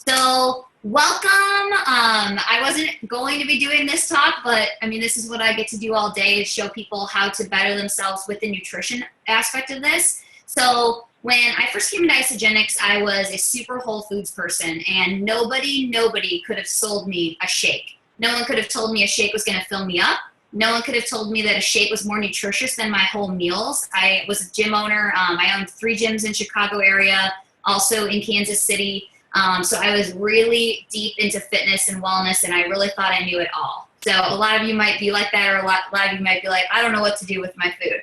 So, welcome. I wasn't going to be doing this talk, but I mean, this is what I get to do all day is show people how to better themselves with the nutrition aspect of this. So, when I first came into Isogenics, I was a super whole foods person, and nobody could have sold me a shake. No one could have told me a shake was going to fill me up. No one could have told me that a shake was more nutritious than my whole meals. I was a gym owner. I owned 3 gyms in Chicago area, also in Kansas City. So I was really deep into fitness and wellness, and I really thought I knew it all. So a lot of you might be like that, or a lot of you might be like, I don't know what to do with my food.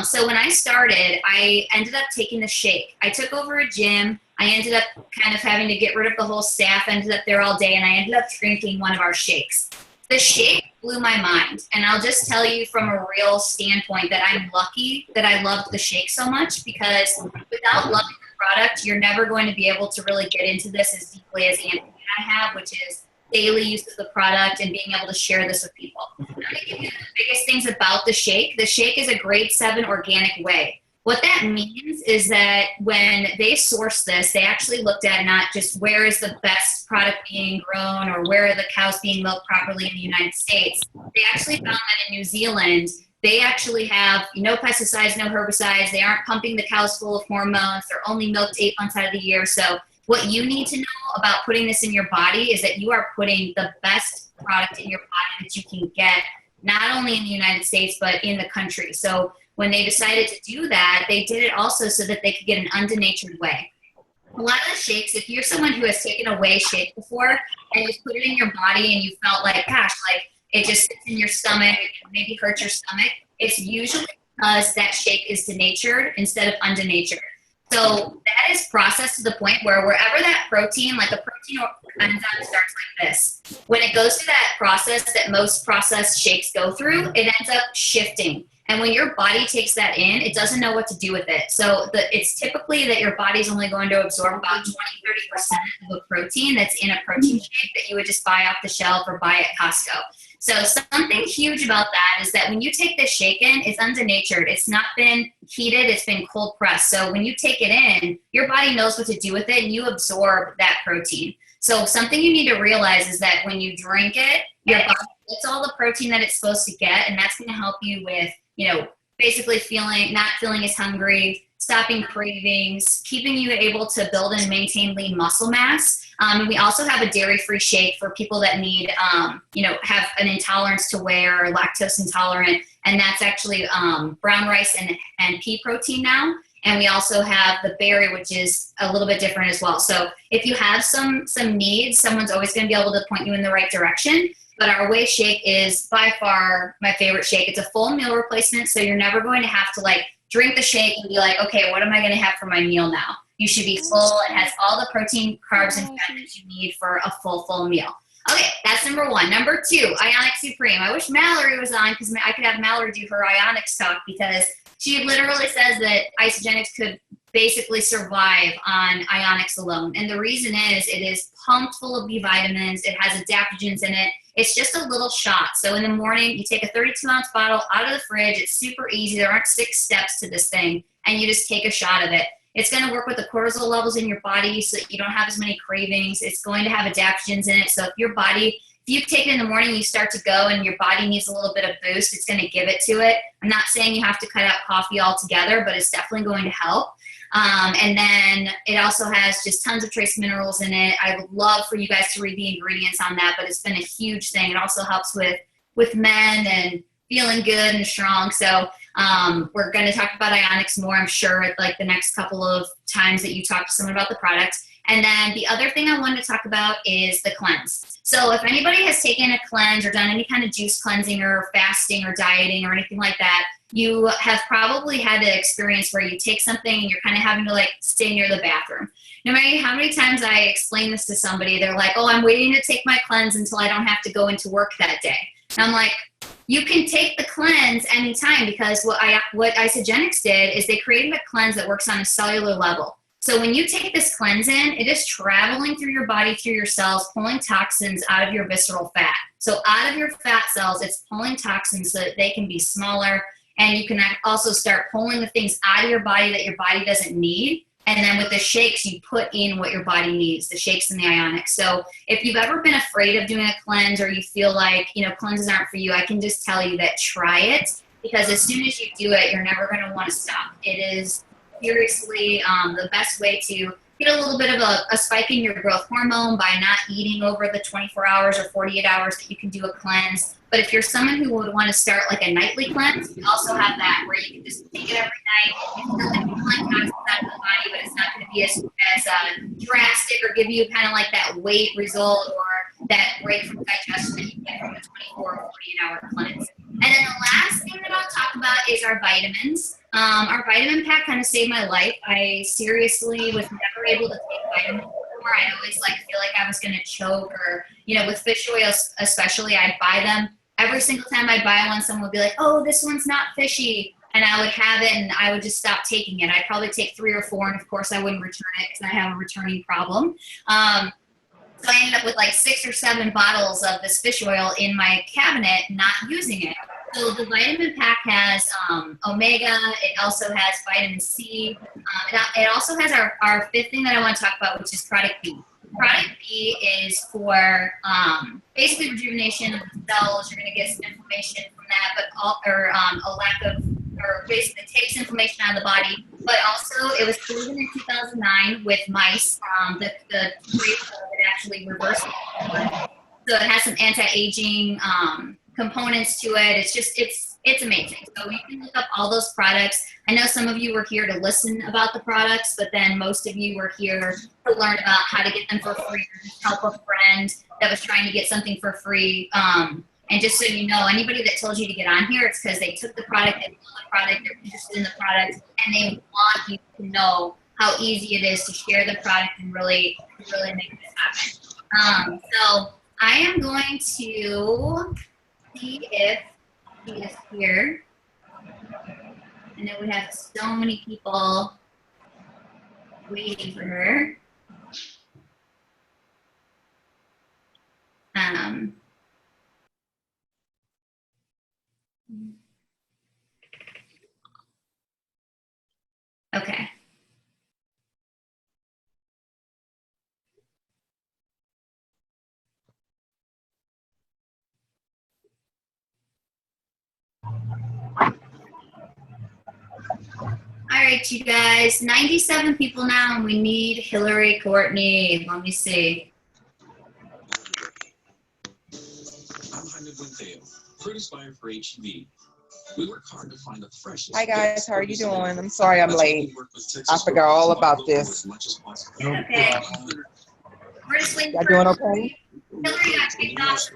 So when I started, I ended up taking the shake. I took over a gym. I ended up kind of having to get rid of the whole staff, ended up there all day, and I ended up drinking one of our shakes. The shake blew my mind, and I'll just tell you from a real standpoint that I'm lucky that I loved the shake so much, because without loving the product, you're never going to be able to really get into this as deeply as Anthony and I have, which is daily use of the product and being able to share this with people. I'm going to give you the biggest things about the shake. The shake is a grade 7 organic whey. What that means is that when they sourced this, they actually looked at not just where is the best product being grown or where are the cows being milked properly in the United States. They actually found that in New Zealand, they actually have no pesticides, no herbicides. They aren't pumping the cows full of hormones. They're only milked 8 months out of the year. So what you need to know about putting this in your body is that you are putting the best product in your body that you can get, not only in the United States, but in the country. So when they decided to do that, they did it also so that they could get an undenatured whey. A lot of the shakes, if you're someone who has taken a whey shake before and you put it in your body and you felt like, gosh, like it just sits in your stomach, it can maybe hurt your stomach, it's usually because that shake is denatured instead of undenatured. So that is processed to the point where wherever that protein, like a protein enzyme starts like this, when it goes through that process that most processed shakes go through, it ends up shifting. And when your body takes that in, it doesn't know what to do with it. So it's typically that your body's only going to absorb about 20-30% of a protein that's in a protein shake that you would just buy off the shelf or buy at Costco. So something huge about that is that when you take this shake in, it's undenatured. It's not been heated. It's been cold pressed. So when you take it in, your body knows what to do with it and you absorb that protein. So something you need to realize is that when you drink it, your body gets all the protein that it's supposed to get, and that's going to help you with, basically not feeling as hungry, stopping cravings, keeping you able to build and maintain lean muscle mass. And we also have a dairy-free shake for people that need, have an intolerance to whey or lactose intolerant. And that's actually brown rice and pea protein now. And we also have the berry, which is a little bit different as well. So if you have some needs, someone's always going to be able to point you in the right direction. But our whey shake is by far my favorite shake. It's a full meal replacement, so you're never going to have to drink the shake and be like, okay, what am I going to have for my meal now? You should be full. It has all the protein, carbs, and fat that you need for a full meal. Okay, that's number 1. Number 2, Ionic Supreme. I wish Mallory was on because I could have Mallory do her Ionics talk, because she literally says that Isogenics could basically survive on Ionics alone. And the reason is it is pumped full of B vitamins. It has adaptogens in it. It's just a little shot. So in the morning, you take a 32-ounce bottle out of the fridge. It's super easy. There aren't 6 steps to this thing. And you just take a shot of it. It's going to work with the cortisol levels in your body so that you don't have as many cravings. It's going to have adaptogens in it. So if you take it in the morning, you start to go and your body needs a little bit of boost, it's going to give it to it. I'm not saying you have to cut out coffee altogether, but it's definitely going to help. And then it also has just tons of trace minerals in it. I would love for you guys to read the ingredients on that, but it's been a huge thing. It also helps with men and feeling good and strong. So we're going to talk about Ionics more, I'm sure, at the next couple of times that you talk to someone about the product. And then the other thing I wanted to talk about is the cleanse. So if anybody has taken a cleanse or done any kind of juice cleansing or fasting or dieting or anything like that, you have probably had an experience where you take something and you're kind of having to stay near the bathroom. No matter how many times I explain this to somebody, they're like, oh, I'm waiting to take my cleanse until I don't have to go into work that day. And I'm like, you can take the cleanse anytime, because what Isogenics did is they created a cleanse that works on a cellular level. So when you take this cleanse in, it is traveling through your body, through your cells, pulling toxins out of your visceral fat. So out of your fat cells, it's pulling toxins so that they can be smaller. And you can also start pulling the things out of your body that your body doesn't need And then with the shakes, you put in what your body needs, the shakes and the ionics. So if you've ever been afraid of doing a cleanse, or you feel like, cleanses aren't for you, I can just tell you that try it, because as soon as you do it, you're never going to want to stop. It is seriously the best way to get a little bit of a spike in your growth hormone by not eating over the 24 hours or 48 hours that you can do a cleanse. But if you're someone who would want to start like a nightly cleanse, we also have that where you can just take it every night. It's still going to be pulling toxins out of the body, but it's not going to be as drastic or give you kind of like that weight result or that break from digestion that you get from a 24 or 48-hour cleanse. And then the last thing that I'll talk about is our vitamins. Our vitamin pack kind of saved my life. I seriously was never able to take vitamins before. I always feel like I was going to choke, or, with fish oil especially, I'd buy them. Every single time I'd buy one, someone would be like, oh, this one's not fishy. And I would have it and I would just stop taking it. I'd probably take 3 or 4, and of course I wouldn't return it because I have a returning problem. So I ended up with 6 or 7 bottles of this fish oil in my cabinet, not using it. So the vitamin pack has omega. It also has vitamin C. It also has our fifth thing that I want to talk about, which is product B. Product B is for basically rejuvenation of the cells. You're going to get some inflammation from that, a lack of, or basically it takes inflammation out of the body. But also, it was proven in 2009 with mice. The rate of it actually reversed. So it has some anti-aging components to it. It's amazing. So you can look up all those products. I know some of you were here to listen about the products, but then most of you were here to learn about how to get them for free, or just help a friend that was trying to get something for free. And just so you know, anybody that told you to get on here, it's because they took the product, they love the product, they're interested in the product, and they want you to know how easy it is to share the product and really make this happen. So I am going to see if she is here. I know we have so many people waiting for her. Okay. All right, you guys, 97 people now, and we need Hillary Courtney. Let me see. I'm Jaime Buenteo, produce buyer for HB. We work hard to find the freshest. Hi guys, how are you doing? I'm sorry I'm late. I forgot all about this. Okay. We're just waiting Y'all for doing okay? Hillary got kicked off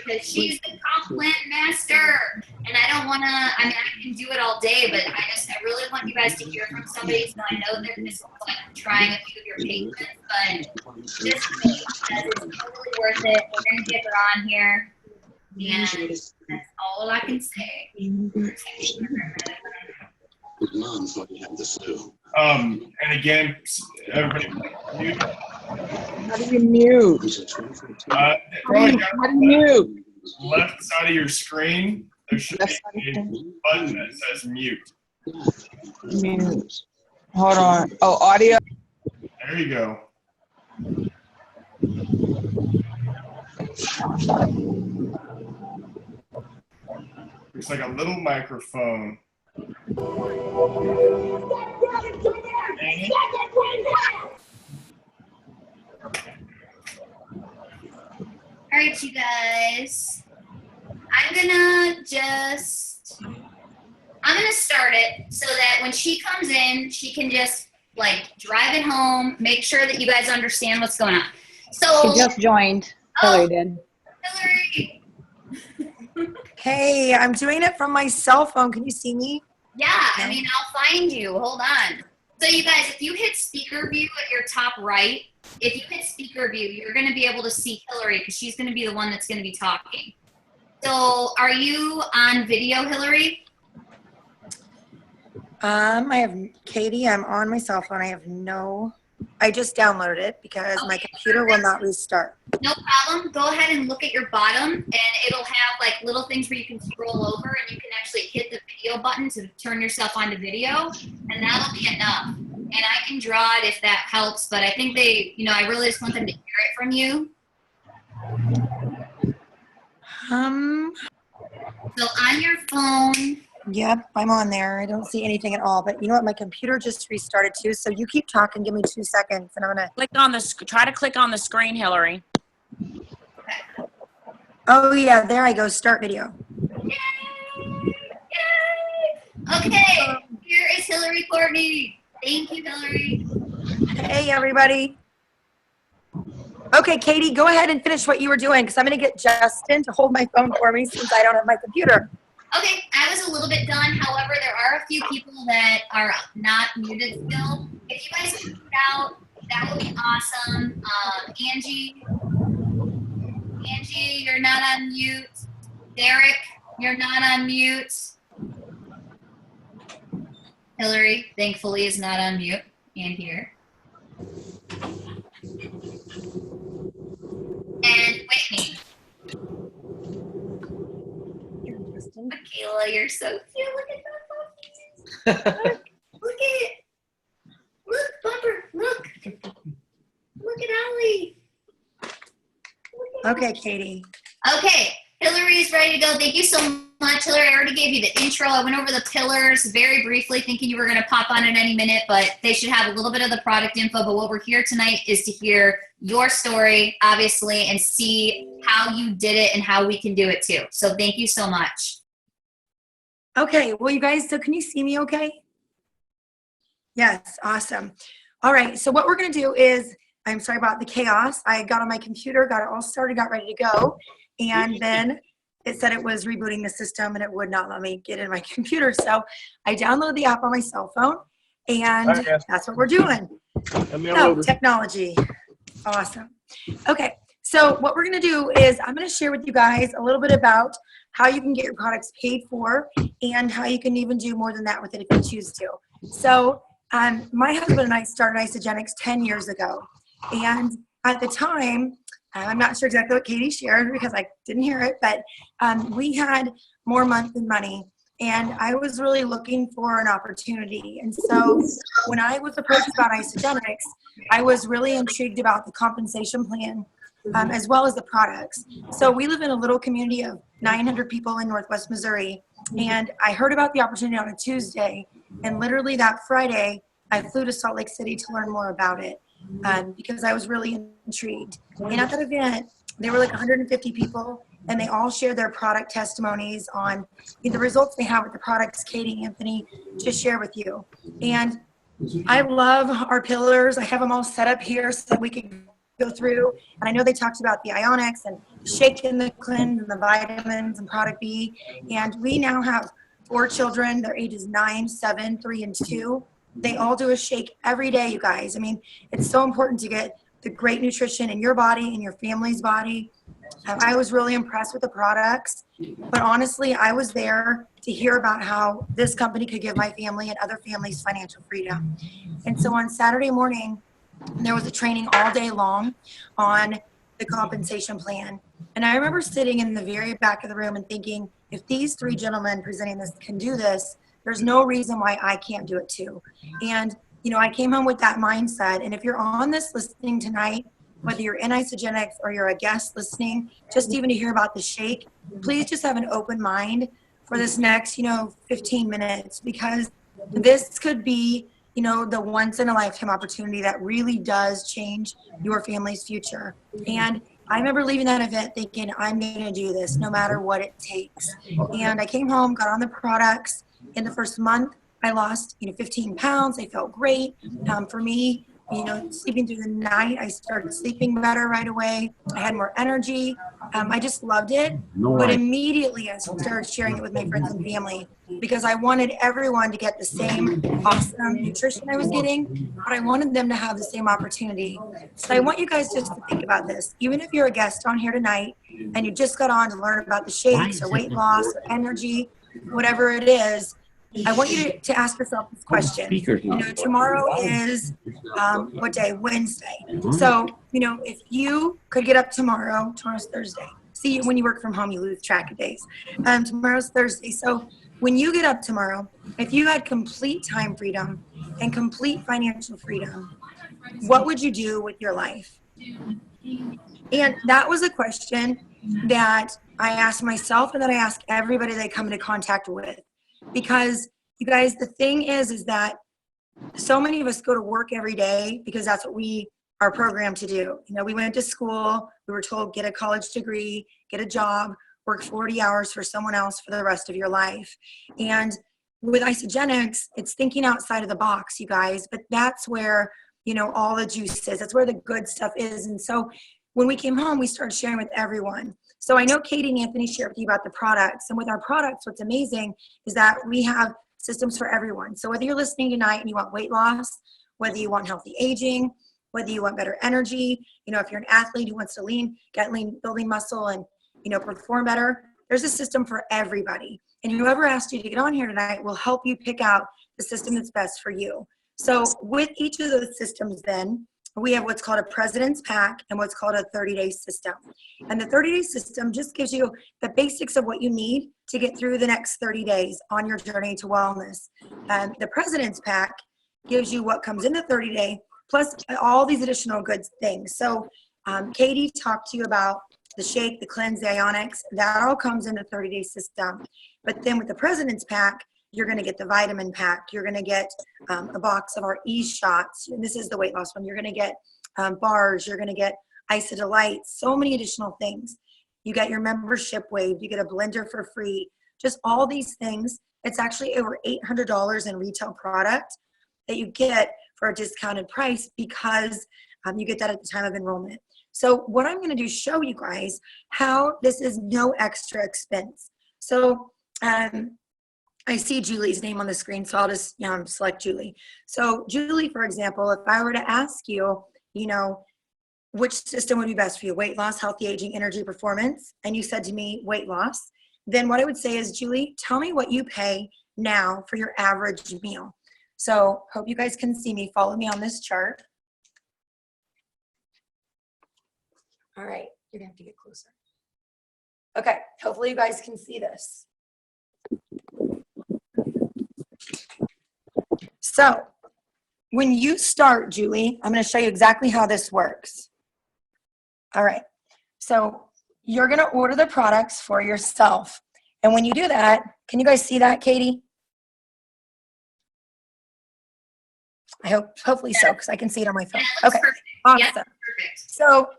because she's the compliment master. And I don't want to, I can do it all day, but I really want you guys to hear from somebody. So I know that this is trying a few of your patients, but just wait, because it's totally worth it. We're going to get her on here. And that's all I can say. Mom's like you have the flu. And again, everybody, mute. How do you mute? How do you mute? Left side of your screen, there should be a button that says mute. Mute. Hold on. Oh, audio. There you go. It's like a little microphone. All right, you guys. I'm gonna start it so that when she comes in, she can just drive it home, make sure that you guys understand what's going on. So She just joined. Hillary did. Hillary. Hey, I'm doing it from my cell phone. Can you see me? Yeah, I'll find you. Hold on. So you guys, if you hit speaker view at your top right, if you hit speaker view, you're going to be able to see Hillary because she's going to be the one that's going to be talking. So are you on video, Hillary? I have Katie. I'm on my cell phone. I just downloaded it because my computer will not restart. No problem. Go ahead and look at your bottom, and it'll have little things where you can scroll over, and you can actually hit the video button to turn yourself onto video, and that'll be enough. And I can draw it if that helps, but I think they, I really just want them to hear it from you. So on your phone. Yep, I'm on there. I don't see anything at all. But you know what? My computer just restarted too. So you keep talking. Give me 2 seconds, and I'm gonna Try to click on the screen, Hillary. Oh yeah, there I go. Start video. Yay! Yay! Okay, here is Hillary Courtney. Thank you, Hillary. Hey everybody. Okay, Katie, go ahead and finish what you were doing because I'm gonna get Justin to hold my phone for me since I don't have my computer. Okay, I was a little bit done. However, there are a few people that are not muted still. If you guys can mute out, that would be awesome. Angie, you're not on mute. Derek, you're not on mute. Hillary, thankfully, is not on mute and here. And Whitney. Michaela, you're so cute. Look at that puppy. Look at it. Look, Bumper. Look. Look at Ollie. Okay, Katie. Okay, Hillary's ready to go. Thank you so much, Hillary. I already gave you the intro. I went over the pillars very briefly, thinking you were going to pop on at any minute, but they should have a little bit of the product info. But what we're here tonight is to hear your story, obviously, and see how you did it and how we can do it too. So thank you so much. Okay, well, you guys, so can you see me okay? Yes, awesome. All right, so what we're going to do is, I'm sorry about the chaos. I got on my computer, got it all started, got ready to go, and then it said it was rebooting the system and it would not let me get in my computer. So I downloaded the app on my cell phone, and that's what we're doing. So technology, awesome. Okay, so what we're going to do is I'm going to share with you guys a little bit about how you can get your products paid for and how you can even do more than that with it if you choose to. So my husband and I started Isogenics 10 years ago. And at the time, I'm not sure exactly what Katie shared because I didn't hear it, but we had more month than money. And I was really looking for an opportunity. And so when I was approached about Isogenics, I was really intrigued about the compensation plan as well as the products. So we live in a little community of 900 people in Northwest Missouri. And I heard about the opportunity on a Tuesday. And literally that Friday, I flew to Salt Lake City to learn more about it. Because I was really intrigued. And at that event, there were like 150 people, and they all shared their product testimonies on the results they have with the products Katie and Anthony just share with you. And I love our pillars. I have them all set up here so that we can go through. And I know they talked about the Ionics and Shake and the Cleanse and the vitamins and Product B. And we now have 4 children. Their ages 9, 7, 3, and 2. They all do a shake every day, you guys. I mean, it's so important to get the great nutrition in your body and your family's body. I was really impressed with the products, but honestly, I was there to hear about how this company could give my family and other families financial freedom. And so on Saturday morning, there was a training all day long on the compensation plan. And I remember sitting in the very back of the room and thinking, if these 3 gentlemen presenting this can do this, there's no reason why I can't do it too. And, I came home with that mindset. And if you're on this listening tonight, whether you're in Isogenics or you're a guest listening, just even to hear about the shake, please just have an open mind for this next, 15 minutes, because this could be, the once in a lifetime opportunity that really does change your family's future. And I remember leaving that event thinking, I'm going to do this no matter what it takes. And I came home, got on the products. In the first month, I lost, 15 pounds. I felt great. For me, sleeping through the night, I started sleeping better right away. I had more energy. I just loved it. But immediately I started sharing it with my friends and family because I wanted everyone to get the same awesome nutrition I was getting, but I wanted them to have the same opportunity. So I want you guys just to think about this. Even if you're a guest on here tonight and you just got on to learn about the shakes or weight loss or energy, whatever it is, I want you to ask yourself this question. Tomorrow is what day? Wednesday. So, if you could get up tomorrow's Thursday. See, when you work from home, you lose track of days. Tomorrow's Thursday. So when you get up tomorrow, if you had complete time freedom and complete financial freedom, what would you do with your life? And that was a question that I asked myself and that I ask everybody that I come into contact with. Because you guys, the thing is that so many of us go to work every day because that's what we are programmed to do. You know, we went to school, we were told get a college degree, get a job, work 40 hours for someone else for the rest of your life. And with Isogenics, it's thinking outside of the box, you guys, but that's where, you know, all the juice is. That's where the good stuff is. And so when we came home, we started sharing with everyone. So I know Katie and Anthony shared with you about the products. And with our products, what's amazing is that we have systems for everyone. So whether you're listening tonight and you want weight loss, whether you want healthy aging, whether you want better energy, you know, if you're an athlete who wants to get lean, building muscle and, you know, perform better, there's a system for everybody. And whoever asked you to get on here tonight will help you pick out the system that's best for you. So with each of those systems then, we have what's called a President's Pack and what's called a 30-day system. And the 30-day system just gives you the basics of what you need to get through the next 30 days on your journey to wellness. And the President's Pack gives you what comes in the 30-day plus all these additional good things. So Katie talked to you about the shake, the cleanse, the ionics. That all comes in the 30-day system. But then with the President's Pack, you're going to get the vitamin pack. You're going to get a box of our Ease shots. And this is the weight loss one. You're going to get bars. You're going to get Isa Delights. So many additional things. You get your membership waived. You get a blender for free. Just all these things. It's actually over $800 in retail product that you get for a discounted price because you get that at the time of enrollment. So what I'm going to do is show you guys how this is no extra expense. So I see Julie's name on the screen, so I'll just select Julie. So Julie, for example, if I were to ask you, you know, which system would be best for you, weight loss, healthy aging, energy, performance, and you said to me weight loss, then what I would say is, Julie, tell me what you pay now for your average meal. So hope you guys can see me. Follow me on this chart. All right, you're gonna have to get closer. Okay, hopefully you guys can see this. So when you start, Julie, I'm going to show you exactly how this works. All right. So you're going to order the products for yourself. And when you do that, can you guys see that, Katie? Hopefully so, because I can see it on my phone. That looks Okay. perfect. Awesome. Yep, perfect. So,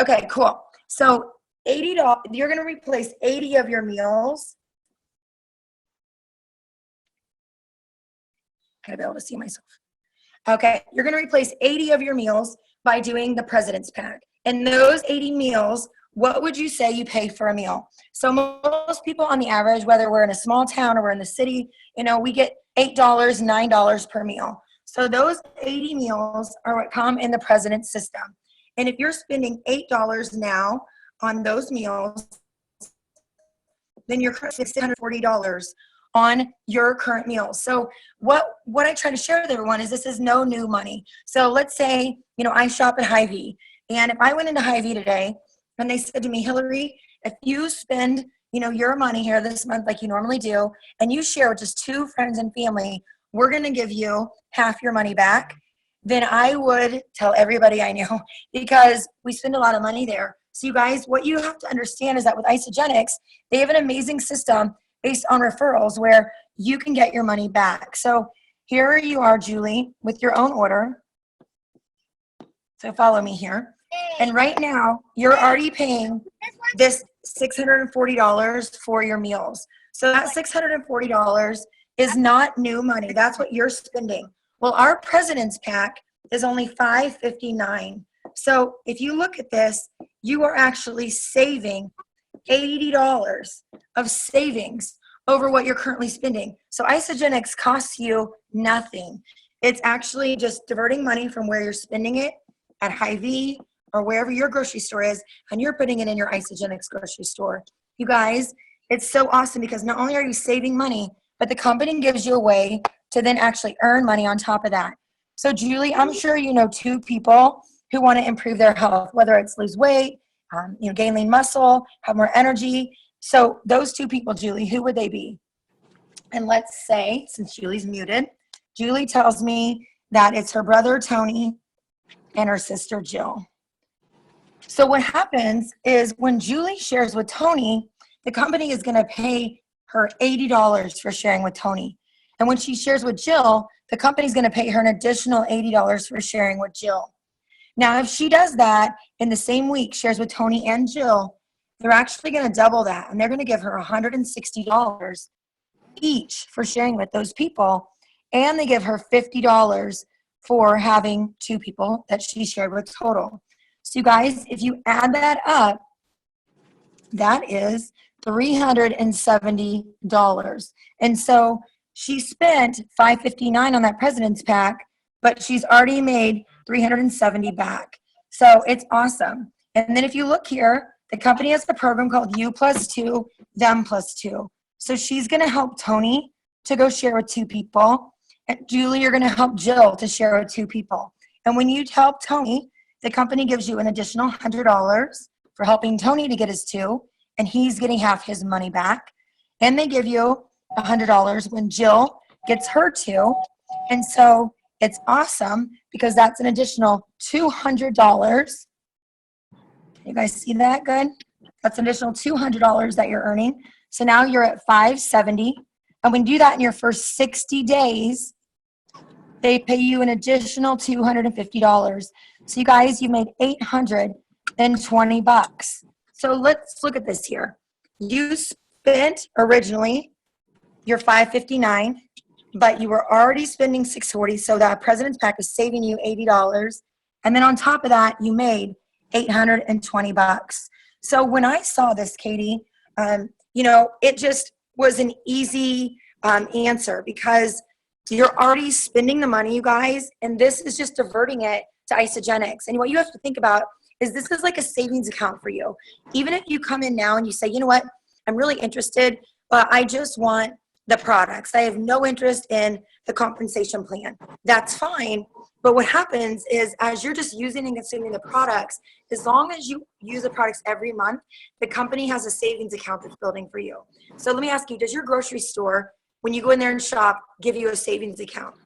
okay, cool. So $80, you're going to replace 80 of your meals. Gotta be able to see myself. Okay, you're gonna replace 80 of your meals by doing the President's Pack. And those 80 meals, what would you say you pay for a meal? So most people on the average, whether we're in a small town or we're in the city, you know, we get $8, $9 per meal. So those 80 meals are what come in the President's system. And if you're spending $8 now on those meals, then you're currently $640 on your current meals. So what I try to share with everyone is this is no new money. So let's say, you know, I shop at Hy-Vee, and if I went into Hy-Vee today and they said to me, Hillary, if you spend, you know, your money here this month like you normally do, and you share with just 2 friends and family, we're going to give you half your money back, then I would tell everybody I know because we spend a lot of money there. So you guys, what you have to understand is that with Isogenics, they have an amazing system based on referrals where you can get your money back. So here you are, Julie, with your own order. So follow me here. And right now, you're already paying this $640 for your meals. So that $640 is not new money. That's what you're spending. Well, our President's Pack is only $559. So if you look at this, you are actually saving $80 of savings over what you're currently spending. So Isogenics costs you nothing. It's actually just diverting money from where you're spending it at Hy-Vee or wherever your grocery store is, and you're putting it in your Isogenics grocery store. You guys, it's so awesome because not only are you saving money, but the company gives you a way to then actually earn money on top of that. So Julie, I'm sure you know 2 people who want to improve their health, whether it's lose weight, you know, gain lean muscle, have more energy. So those 2 people, Julie, who would they be? And let's say, since Julie's muted, Julie tells me that it's her brother Tony and her sister Jill. So what happens is when Julie shares with Tony, the company is going to pay her $80 for sharing with Tony. And when she shares with Jill, the company's going to pay her an additional $80 for sharing with Jill. Now, if she does that in the same week, shares with Tony and Jill, they're actually going to double that. And they're going to give her $160 each for sharing with those people. And they give her $50 for having 2 people that she shared with total. So you guys, if you add that up, that is $370. And so she spent $559 on that President's Pack, but she's already made $370 back. So it's awesome. And then if you look here, the company has a program called You Plus 2, Them Plus 2. So she's going to help Tony to go share with 2 people. And Julie, you're going to help Jill to share with 2 people. And when you help Tony, the company gives you an additional $100 for helping Tony to get his 2, and he's getting half his money back. And they give you $100 when Jill gets her 2. And so it's awesome because that's an additional $200. You guys see that good? That's an additional $200 that you're earning. So now you're at $570. And when you do that in your first 60 days, they pay you an additional $250. So you guys, you made $820. So let's look at this here. You spent originally your $559, but you were already spending $640. So that President's Pack is saving you $80. And then on top of that, you made $820. So when I saw this, Katie, it just was an easy answer because you're already spending the money, you guys, and this is just diverting it to Isogenics. And what you have to think about is this is like a savings account for you. Even if you come in now and you say, you know what, I'm really interested, but I just want the products. I have no interest in the compensation plan. That's fine. But what happens is as you're just using and consuming the products, as long as you use the products every month, the company has a savings account that's building for you. So let me ask you, does your grocery store, when you go in there and shop, give you a savings account?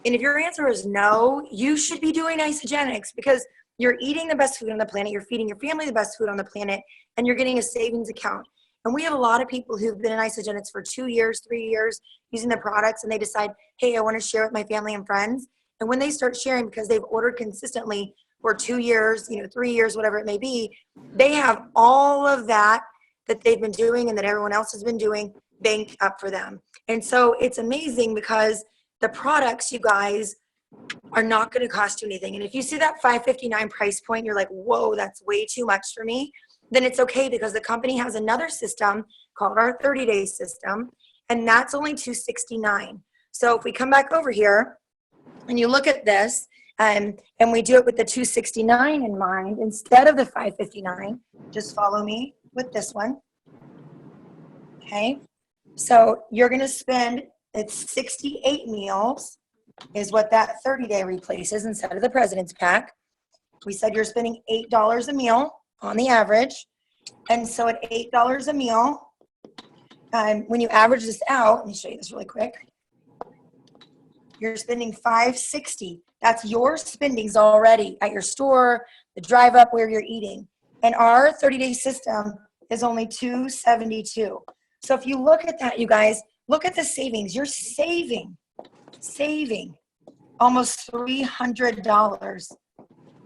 And if your answer is no, you should be doing Isogenics because you're eating the best food on the planet, you're feeding your family the best food on the planet, and you're getting a savings account. And we have a lot of people who've been in Isogenics for 2 years, 3 years, using the products, and they decide, hey, I want to share with my family and friends. And when they start sharing, because they've ordered consistently for 2 years, 3 years, whatever it may be, they have all of that they've been doing and that everyone else has been doing banked up for them. And so it's amazing because the products, you guys, are not going to cost you anything. And if you see that $559 price point, you're like, whoa, that's way too much for me, then it's okay because the company has another system called our 30-day system, and that's only $269. So if we come back over here and you look at this, and we do it with the $269 in mind instead of the $559, just follow me with this one. Okay, so you're going to spend, it's 68 meals is what that 30-day replaces instead of the President's Pack. We said you're spending $8 a meal on the average. And so at $8 a meal, when you average this out, let me show you this really quick. You're spending $560. That's your spendings already at your store, the drive up where you're eating. And our 30-day system is only $272. So if you look at that, you guys, look at the savings. You're saving almost $300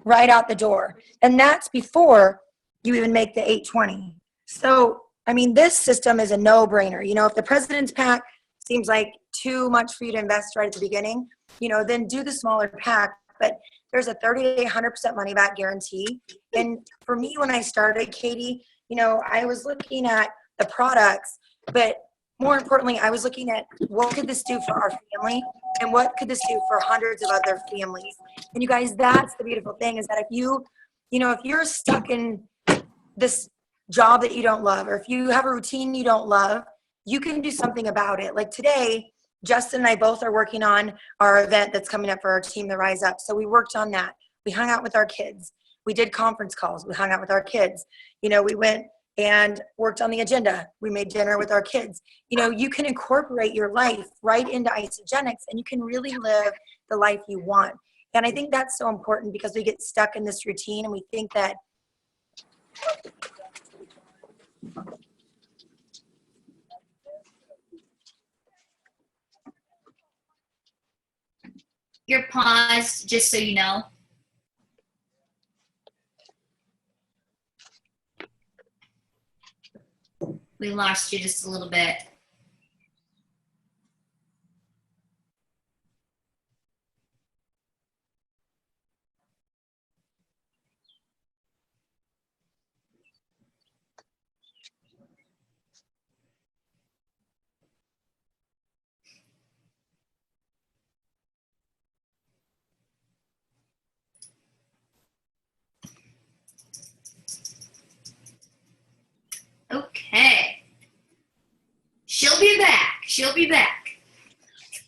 right out the door. And that's before you even make the $820. So, I mean, this system is a no-brainer. If the President's Pack seems like too much for you to invest right at the beginning, then do the smaller pack. But there's a 30-day 100% money back guarantee. And for me, when I started, Katie, I was looking at the products, but more importantly, I was looking at what could this do for our family and what could this do for hundreds of other families. And you guys, that's the beautiful thing is that if you're stuck in this job that you don't love, or if you have a routine you don't love, you can do something about it. Like today, Justin and I both are working on our event that's coming up for our team, the Rise Up. So we worked on that. We hung out with our kids. We did conference calls. We hung out with our kids. We went and worked on the agenda. We made dinner with our kids. You know, you can incorporate your life right into Isogenics, and you can really live the life you want. And I think that's so important because we get stuck in this routine and we think that You're paused, just so you know. We lost you just a little bit. Okay. She'll be back. She'll be back.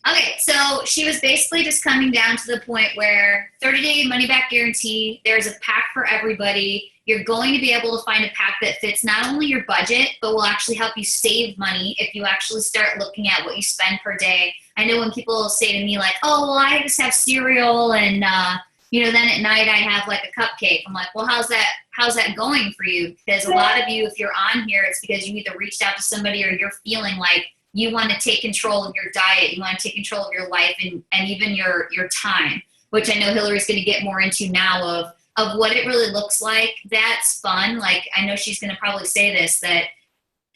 Okay, so she was basically just coming down to the point where 30-day money-back guarantee, there's a pack for everybody. You're going to be able to find a pack that fits not only your budget, but will actually help you save money if you actually start looking at what you spend per day. I know when people say to me like, oh, well, I just have cereal and, then at night I have like a cupcake. I'm like, well, how's that going for you? Because a lot of you, if you're on here, it's because you either reached out to somebody or you're feeling like you want to take control of your diet, you want to take control of your life and even your time, which I know Hillary's going to get more into now of what it really looks like. That's fun. Like, I know she's going to probably say this, that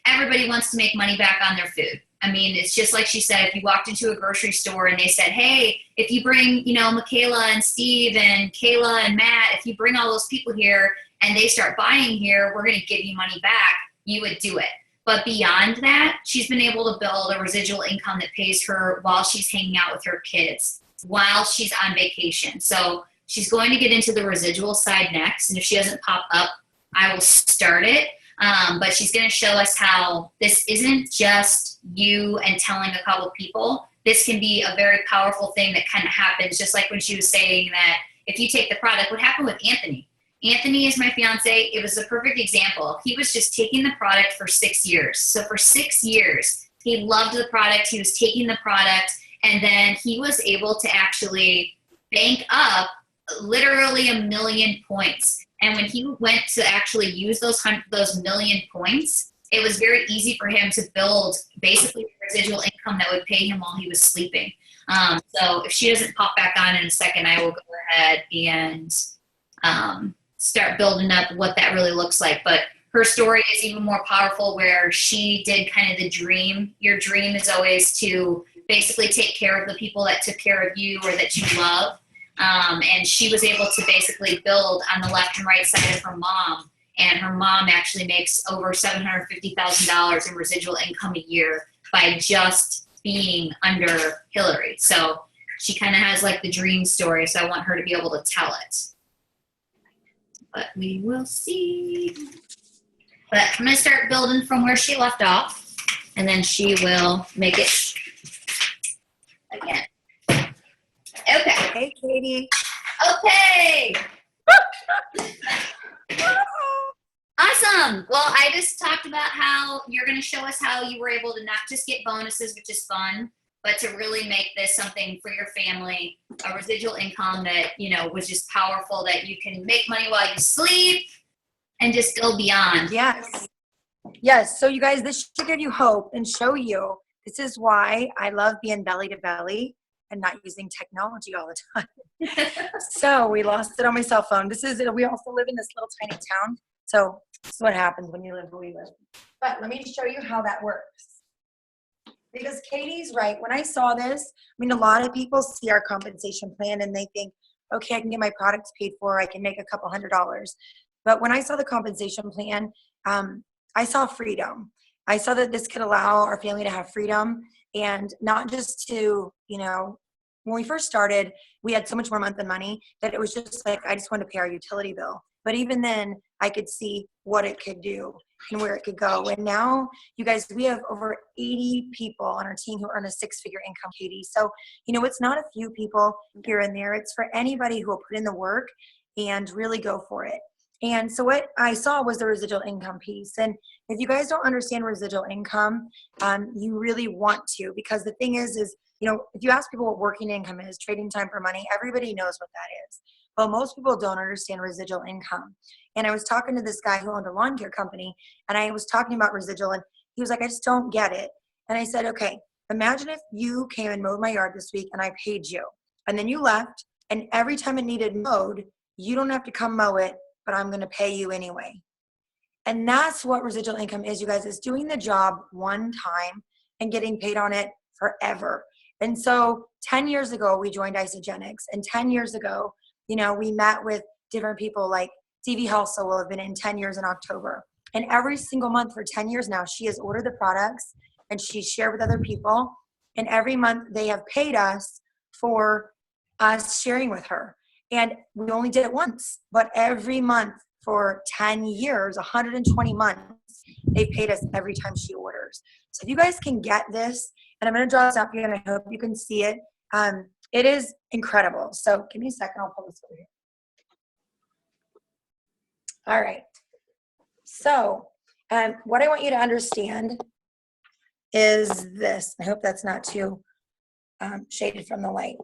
everybody wants to make money back on their food. I mean, it's just like she said, if you walked into a grocery store and they said, hey, if you bring, Michaela and Steve and Kayla and Matt, if you bring all those people here and they start buying here, we're going to give you money back, you would do it. But beyond that, she's been able to build a residual income that pays her while she's hanging out with her kids, while she's on vacation. So she's going to get into the residual side next. And if she doesn't pop up, I will start it. But she's going to show us how this isn't just you and telling a couple people. This can be a very powerful thing that kind of happens, just like when she was saying that if you take the product, what happened with Anthony? Anthony is my fiance. It was a perfect example. He was just taking the product for 6 years. So for 6 years, he loved the product. He was taking the product, and then he was able to actually bank up literally 1 million points. And when he went to actually use those million points, it was very easy for him to build basically residual income that would pay him while he was sleeping. So if she doesn't pop back on in a second, I will go ahead and start building up what that really looks like. But her story is even more powerful, where she did kind of the dream. Your dream is always to basically take care of the people that took care of you or that you love. And she was able to basically build on the left and right side of her mom. And her mom actually makes over $750,000 in residual income a year by just being under Hillary. So she kind of has like the dream story. So I want her to be able to tell it. But we will see. But I'm going to start building from where she left off. And then she will make it again. Okay. Hey, Katie. Okay. Awesome. Well, I just talked about how you're going to show us how you were able to not just get bonuses, which is fun, but to really make this something for your family, a residual income that, was just powerful, that you can make money while you sleep and just go beyond. Yes. Yes. So you guys, this should give you hope and show you this is why I love being belly to belly and not using technology all the time. So we lost it on my cell phone. We also live in this little tiny town. So this is what happens when you live where we live. But let me show you how that works. Because Katie's right. When I saw this, a lot of people see our compensation plan and they think, okay, I can get my products paid for. I can make a couple $100s. But when I saw the compensation plan, I saw freedom. I saw that this could allow our family to have freedom, and not just to, when we first started, we had so much more month than money that it was just like, I just wanted to pay our utility bill. But even then, I could see what it could do and where it could go. And now, you guys, we have over 80 people on our team who earn a 6-figure income, Katie. So, it's not a few people here and there. It's for anybody who will put in the work and really go for it. And so what I saw was the residual income piece. And if you guys don't understand residual income, you really want to, because the thing is, you know, if you ask people what working income is, trading time for money, everybody knows what that is. But most people don't understand residual income. And I was talking to this guy who owned a lawn care company, and I was talking about residual, and he was like, I just don't get it. And I said, okay, imagine if you came and mowed my yard this week and I paid you, and then you left, and every time it needed mowed, you don't have to come mow it, but I'm going to pay you anyway. And that's what residual income is, you guys. It's doing the job one time and getting paid on it forever. And so 10 years ago, we joined Isogenics. And 10 years ago, you know, we met with different people like TV Helsa will have been in 10 years in October. And every single month for 10 years now, she has ordered the products and she's shared with other people. And every month they have paid us for us sharing with her. And we only did it once, but every month for 10 years, 120 months, they paid us every time she orders. So if you guys can get this, and I'm going to draw this up here, and I hope you can see it. It is incredible. So give me a second. I'll pull this over here. All right. So what I want you to understand is this. I hope that's not too shaded from the light.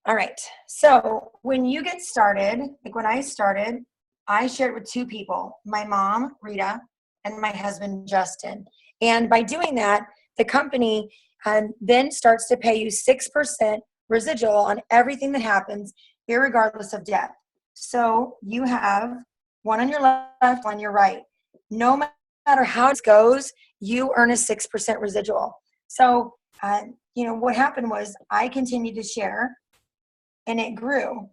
All right. So when you get started, like when I started, I shared with two people, my mom, Rita, and my husband, Justin. And by doing that, the company then starts to pay you 6% residual on everything that happens, irregardless of debt. So you have one on your left, one on your right. No matter how it goes, you earn a 6% residual. So, you know, what happened was I continued to share, and it grew.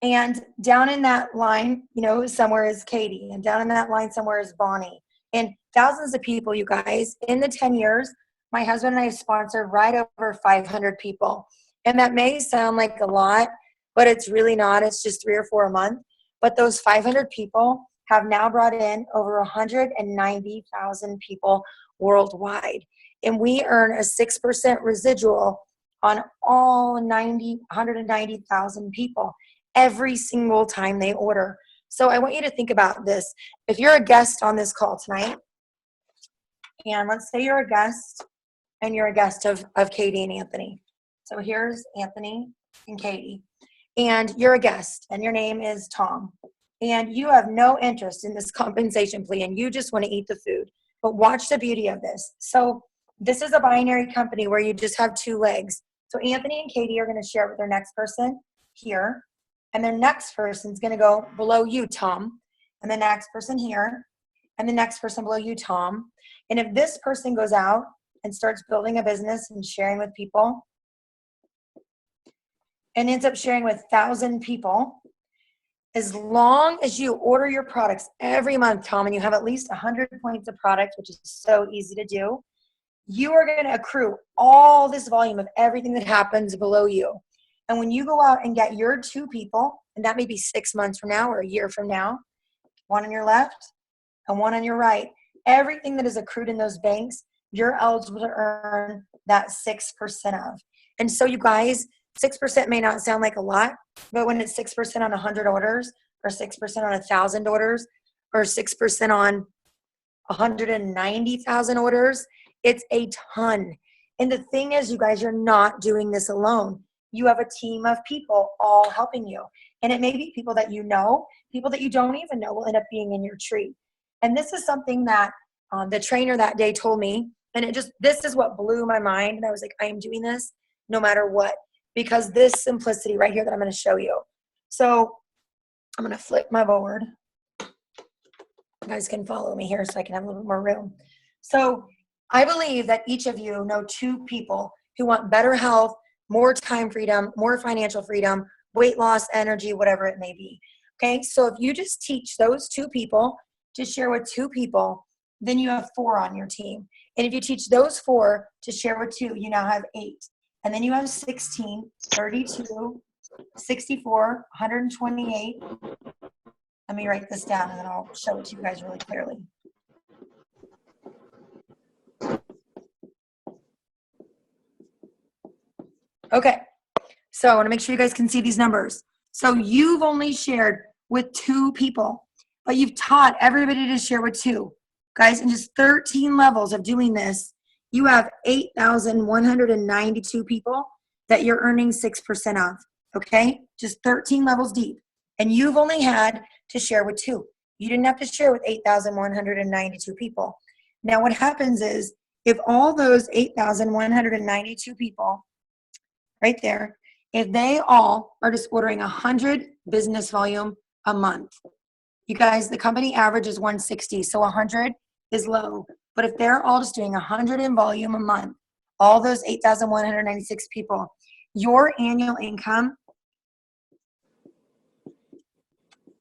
And down in that line, you know, somewhere is Katie, and down in that line somewhere is Bonnie, and thousands of people, you guys. In the 10 years, my husband and I have sponsored right over 500 people. And that may sound like a lot, but it's really not. It's just 3 or 4 a month. But those 500 people have now brought in over 190,000 people worldwide. And we earn a 6% residual on all 190,000 people every single time they order. So I want you to think about this. If you're a guest on this call tonight, and let's say you're a guest and you're a guest of Katie and Anthony. So here's Anthony and Katie. And you're a guest and your name is Tom. And you have no interest in this compensation plea and you just want to eat the food. But watch the beauty of this. So this is a binary company where you just have 2 legs. So Anthony and Katie are going to share with their next person here. And their next person's going to go below you, Tom. And the next person here. And the next person below you, Tom. And if this person goes out and starts building a business and sharing with people and ends up sharing with 1,000 people, as long as you order your products every month, Tom, and you have at least 100 points of product, which is so easy to do, you are going to accrue all this volume of everything that happens below you. And when you go out and get your 2 people, and that may be 6 months from now or a year from now, one on your left and one on your right, everything that is accrued in those banks, you're eligible to earn that 6% of. And so you guys, 6% may not sound like a lot, but when it's 6% on 100 orders or 6% on 1,000 orders or 6% on 190,000 orders, it's a ton. And the thing is, you guys, you're not doing this alone. You have a team of people all helping you. And it may be people that you know, people that you don't even know will end up being in your tree. And this is something that the trainer that day told me, and this is what blew my mind. And I was like, I am doing this no matter what, because this simplicity right here that I'm going to show you. So I'm going to flip my board. You guys can follow me here so I can have a little bit more room. So I believe that each of you know 2 people who want better health, more time freedom, more financial freedom, weight loss, energy, whatever it may be. Okay, so if you just teach those 2 people to share with 2 people, then you have 4 on your team. And if you teach those 4 to share with 2, you now have 8. And then you have 16, 32, 64, 128. Let me write this down and then I'll show it to you guys really clearly. Okay, so I want to make sure you guys can see these numbers. So you've only shared with 2 people. but you've taught everybody to share with 2. Guys, in just 13 levels of doing this, you have 8,192 people that you're earning 6% of, okay? Just 13 levels deep. And you've only had to share with 2. You didn't have to share with 8,192 people. Now what happens is, if all those 8,192 people right there, if they all are just ordering 100 business volume a month, you guys, the company average is 160, so 100 is low. But if they're all just doing 100 in volume a month, all those 8,196 people, your annual income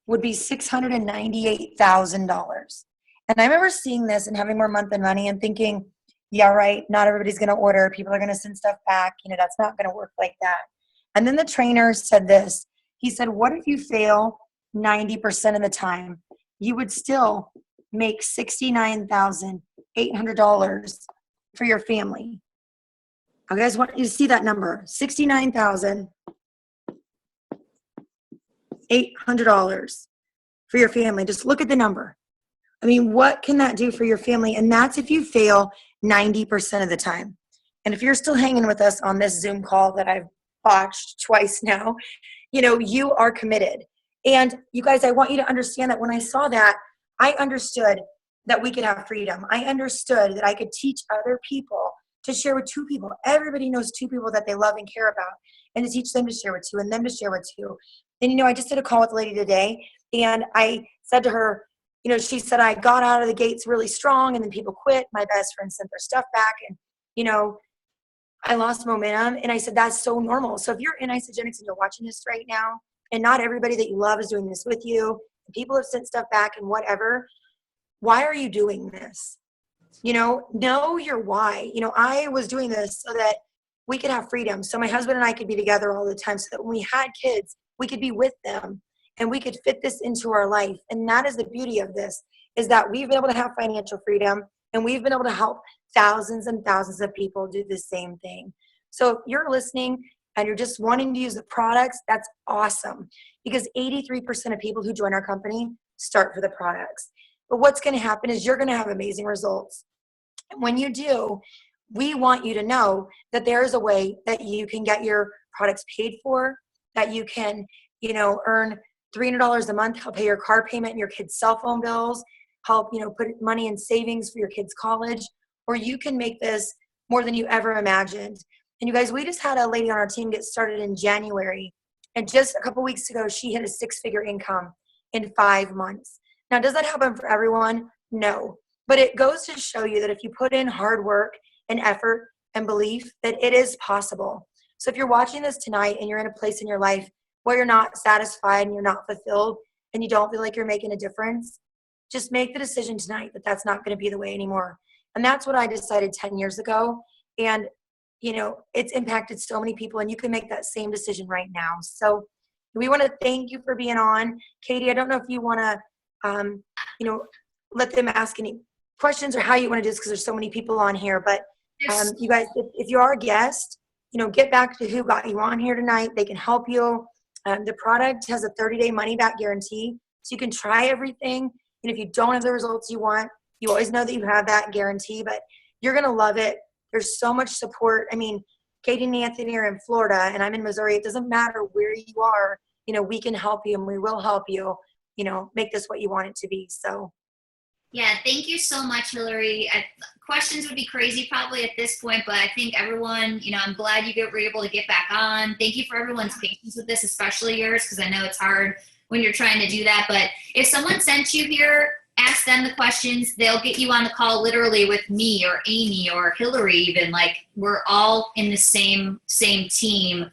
would be $698,000. And I remember seeing this and having more month than money and thinking, yeah, right, not everybody's going to order. People are going to send stuff back. You know, that's not going to work like that. And then the trainer said this. He said, what if you fail 90% of the time? You would still make $69,800 for your family. I guys want you to see that number, $69,800 for your family. Just look at the number. I mean, what can that do for your family? And that's if you fail 90% of the time. And if you're still hanging with us on this Zoom call that I've botched twice now, you know, you are committed. And you guys, I want you to understand that when I saw that, I understood that we could have freedom. I understood that I could teach other people to share with 2 people. Everybody knows 2 people that they love and care about, and to teach them to share with 2 and them to share with 2. And, you know, I just did a call with a lady today, and I said to her, you know, she said, I got out of the gates really strong, and then people quit. My best friend sent their stuff back, and, you know, I lost momentum. And I said, that's so normal. So if you're in Isogenics and you're watching this right now, and not everybody that you love is doing this with you, and people have sent stuff back and whatever, why are you doing this? You know your why. You know, I was doing this so that we could have freedom. So my husband and I could be together all the time, so that when we had kids, we could be with them and we could fit this into our life. And that is the beauty of this, is that we've been able to have financial freedom, and we've been able to help thousands and thousands of people do the same thing. So if you're listening and you're just wanting to use the products, that's awesome, because 83% of people who join our company start for the products. But what's going to happen is you're going to have amazing results. And when you do, we want you to know that there is a way that you can get your products paid for, that you can, you know, earn $300 a month, help pay your car payment and your kids' cell phone bills, help, you know, put money in savings for your kids' college, or you can make this more than you ever imagined. And you guys, we just had a lady on our team get started in January, and just a couple weeks ago, she hit a 6-figure income in 5 months. Now, does that happen for everyone? No. But it goes to show you that if you put in hard work and effort and belief, that it is possible. So if you're watching this tonight and you're in a place in your life where you're not satisfied and you're not fulfilled and you don't feel like you're making a difference, just make the decision tonight that that's not going to be the way anymore. And that's what I decided 10 years ago. And, you know, it's impacted so many people, and you can make that same decision right now. So we want to thank you for being on. Katie, I don't know if you want to, you know, let them ask any questions or how you want to do this, because there's so many people on here. But you guys, if you are a guest, you know, get back to who got you on here tonight. They can help you. The product has a 30-day money-back guarantee, so you can try everything. And if you don't have the results you want, you always know that you have that guarantee, but you're going to love it. There's so much support. I mean, Katie and Anthony are in Florida, and I'm in Missouri. It doesn't matter where you are. You know, we can help you, and we will help you, you know, make this what you want it to be. So. Yeah, thank you so much, Hillary. Questions would be crazy probably at this point, but I think everyone, you know, I'm glad you were able to get back on. Thank you for everyone's patience with this, especially yours, because I know it's hard when you're trying to do that. But if someone sent you here, ask them the questions. They'll get you on the call literally with me or Amy or Hillary even. Like, we're all in the same team.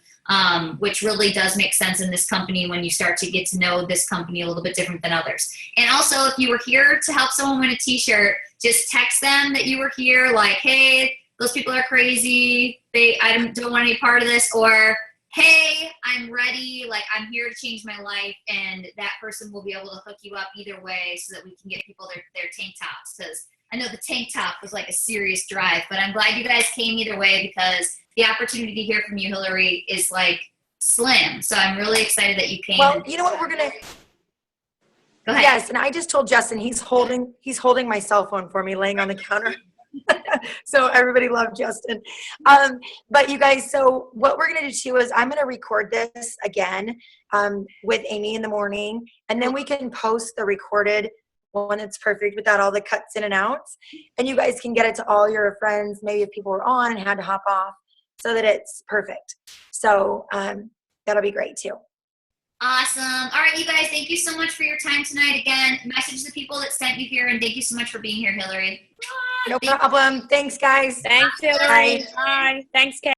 Which really does make sense in this company when you start to get to know this company a little bit different than others. And also, if you were here to help someone win a t-shirt, just text them that you were here, like, hey, those people are crazy, I don't want any part of this, or hey, I'm ready, like, I'm here to change my life, and that person will be able to hook you up either way so that we can get people their tank tops, because I know the tank top was like a serious drive, but I'm glad you guys came either way, because the opportunity to hear from you, Hillary, is like slim. So I'm really excited that you came. Well, you know what, we're going to. Go ahead. Yes, and I just told Justin he's holding my cell phone for me, laying on the counter. So everybody loved Justin. But you guys, so what we're gonna do too is I'm gonna record this again with Amy in the morning, and then we can post the recorded one that's perfect without all the cuts in and outs, and you guys can get it to all your friends. Maybe if people were on and had to hop off, so that it's perfect. So that'll be great too. Awesome. All right, you guys, thank you so much for your time tonight. Again, message the people that sent you here, and thank you so much for being here, Hillary. No problem. Thanks, guys. Thanks, Hillary. Bye. Bye. Thanks, Kate.